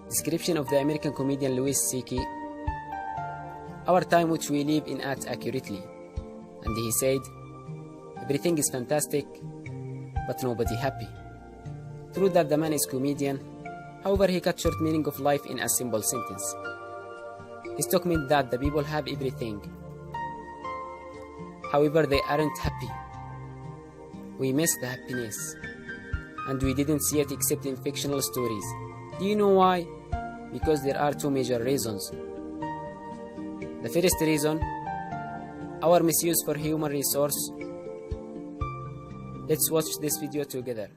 Description of the American comedian Louis C.K. Our time which we live in acts accurately. And he said, everything is fantastic, but nobody happy. True that the man is comedian, however he cut short meaning of life in a simple sentence. His talk meant that the people have everything, however they aren't happy. We miss the happiness, and we didn't see it except in fictional stories. Do you know why? Because there are two major reasons. The first reason, our misuse for human resource. Let's watch this video together.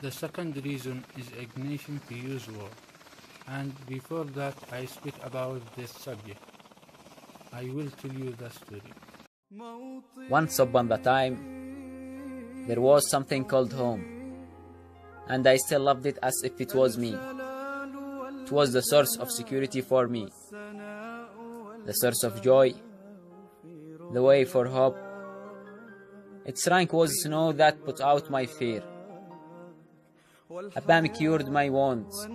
The second reason is ignition to use war, and before that I speak about this subject, I will tell you the story. Once upon a time, there was something called home, and I still loved it as if it was me. It was the source of security for me, the source of joy, the way for hope. Its rank was snow that put out my fear. A balm cured my wounds.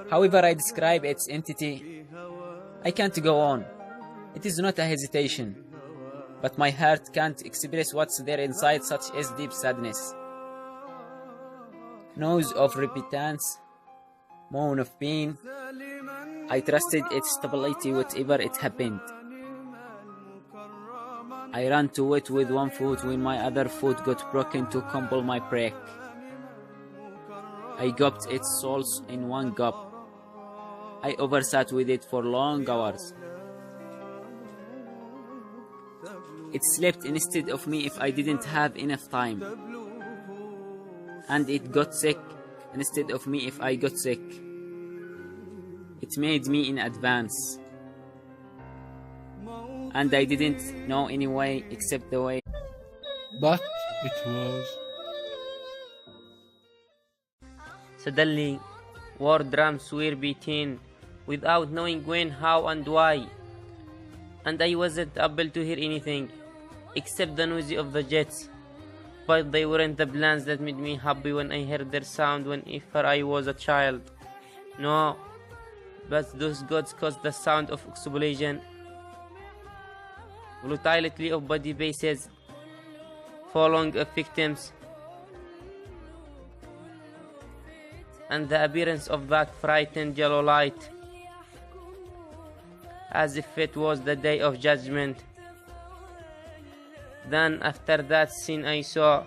However I describe its entity, I can't go on. It is not a hesitation, but my heart can't express what's there inside, such as deep sadness, noise of repentance, moan of pain. I trusted its stability whatever it happened. I ran to it with one foot when my other foot got broken to crumble my break. I gulped its souls in one gulp. I oversat with it for long hours. It slept instead of me if I didn't have enough time. And it got sick instead of me if I got sick. It made me in advance. And I didn't know any way except the way. But it was. Suddenly, war drums were beaten without knowing when, how, and why. And I wasn't able to hear anything except the noise of the jets. But they weren't the plans that made me happy when I heard their sound whenever I was a child. No, but those gods caused the sound of explosion, volatility of body bases, falling of victims, and the appearance of that frightened yellow light, as if it was the day of judgment. Then after that scene I saw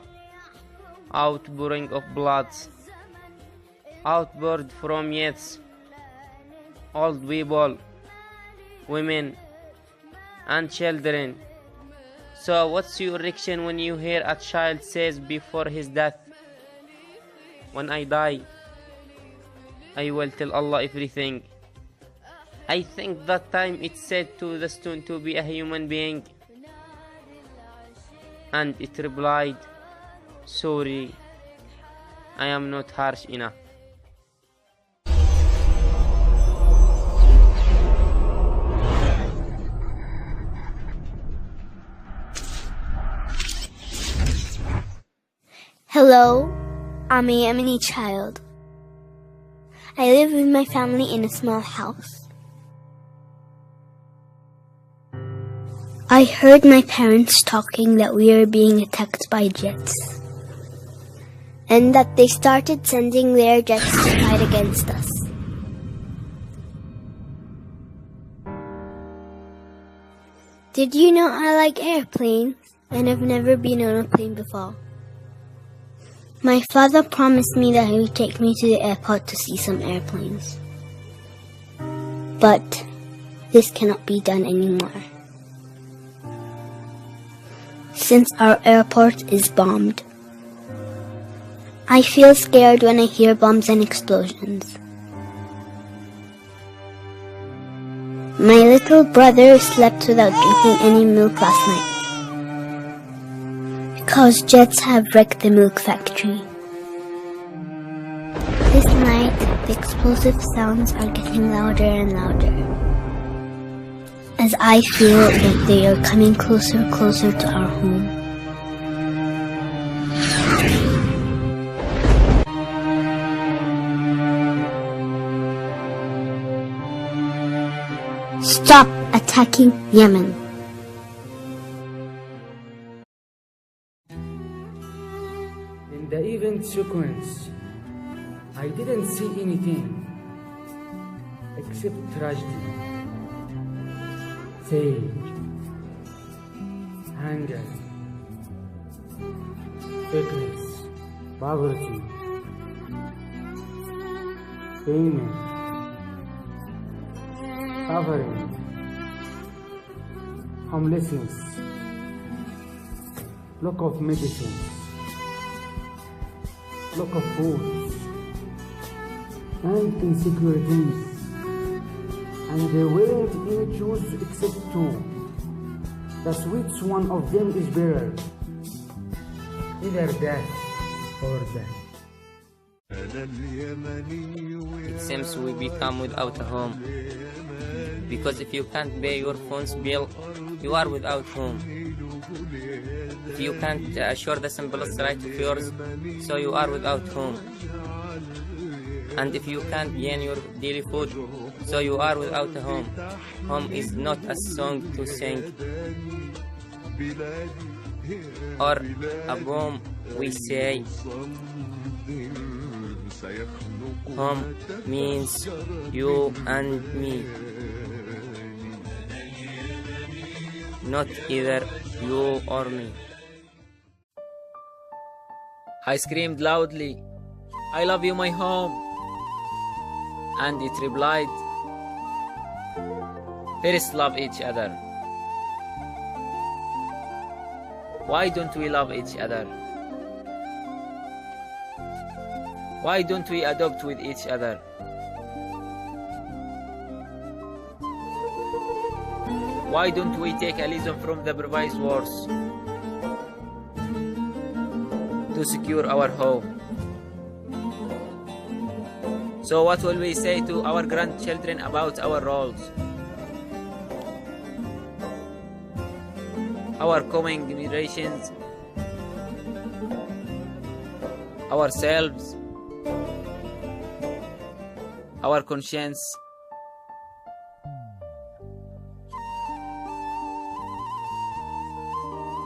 outpouring of blood, outpoured from youths, old people, women, and children. So what's your reaction when you hear a child says before his death, when I die, I will tell Allah everything? I think that time it said to the stone to be a human being, and it replied, sorry, I am not harsh enough. Hello, I'm a Yemeni child. I live with my family in a small house. I heard my parents talking that we are being attacked by jets, and that they started sending their jets to fight against us. Did you know I like airplanes? And I've never been on a plane before. My father promised me that he would take me to the airport to see some airplanes. But this cannot be done anymore, since our airport is bombed. I feel scared when I hear bombs and explosions. My little brother slept without drinking any milk last night, because jets have wrecked the milk factory. This night, the explosive sounds are getting louder and louder, as I feel that they are coming closer and closer to our home. Stop attacking Yemen. In the event sequence, I didn't see anything except tragedy, pain, hunger, sickness, poverty, famine, suffering, homelessness, lack of medicine, lack of food, and insecurities, and they weren't even choose except two. That's which one of them is better, either death or death. It seems we become without a home, because if you can't pay your phone's bill, you are without home. If you can't assure the simplest right of yours, so you are without home. And if you can't gain your daily food, so you are without a home. Home is not a song to sing, or a poem we say. Home means you and me, not either you or me. I screamed loudly, "I love you, my home." And it replied, "First love each other." Why don't we love each other? Why don't we adopt with each other? Why don't we take a lesson from the previous wars to secure our home? So what will we say to our grandchildren about our roles, our coming generations, ourselves, our conscience?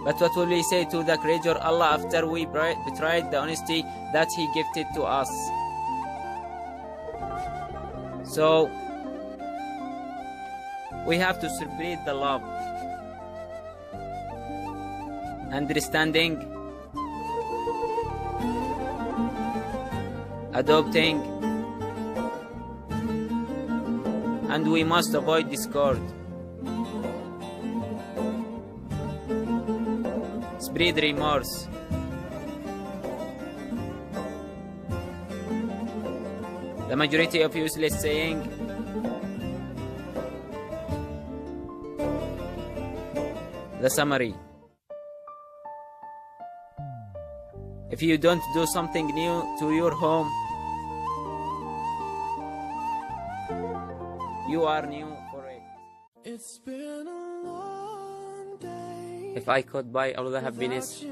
But what will we say to the Creator Allah after we betrayed the honesty that He gifted to us? So we have to celebrate the love, understanding, adopting, and we must avoid discord. Spread remorse. The majority of useless saying. The summary. If you don't do something new to your home, you are new for it. It's been a long day. If I could buy all the happiness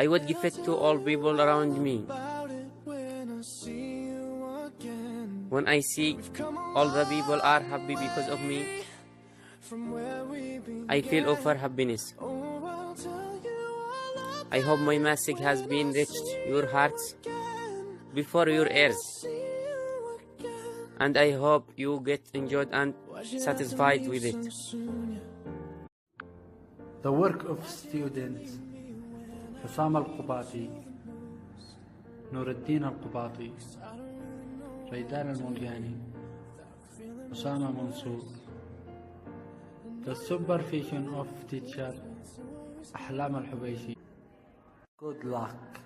I would give it to all people around me. When I see all the people are happy because of me, I feel over happiness. I hope my message has been reached your hearts before your ears, and I hope you get enjoyed and satisfied with it. The work of students حسام القباطي، نور الدين القباطي، ريدان المونجاني، أسامة منصور. The supervision of teacher أحلام الحبيشي. Good luck.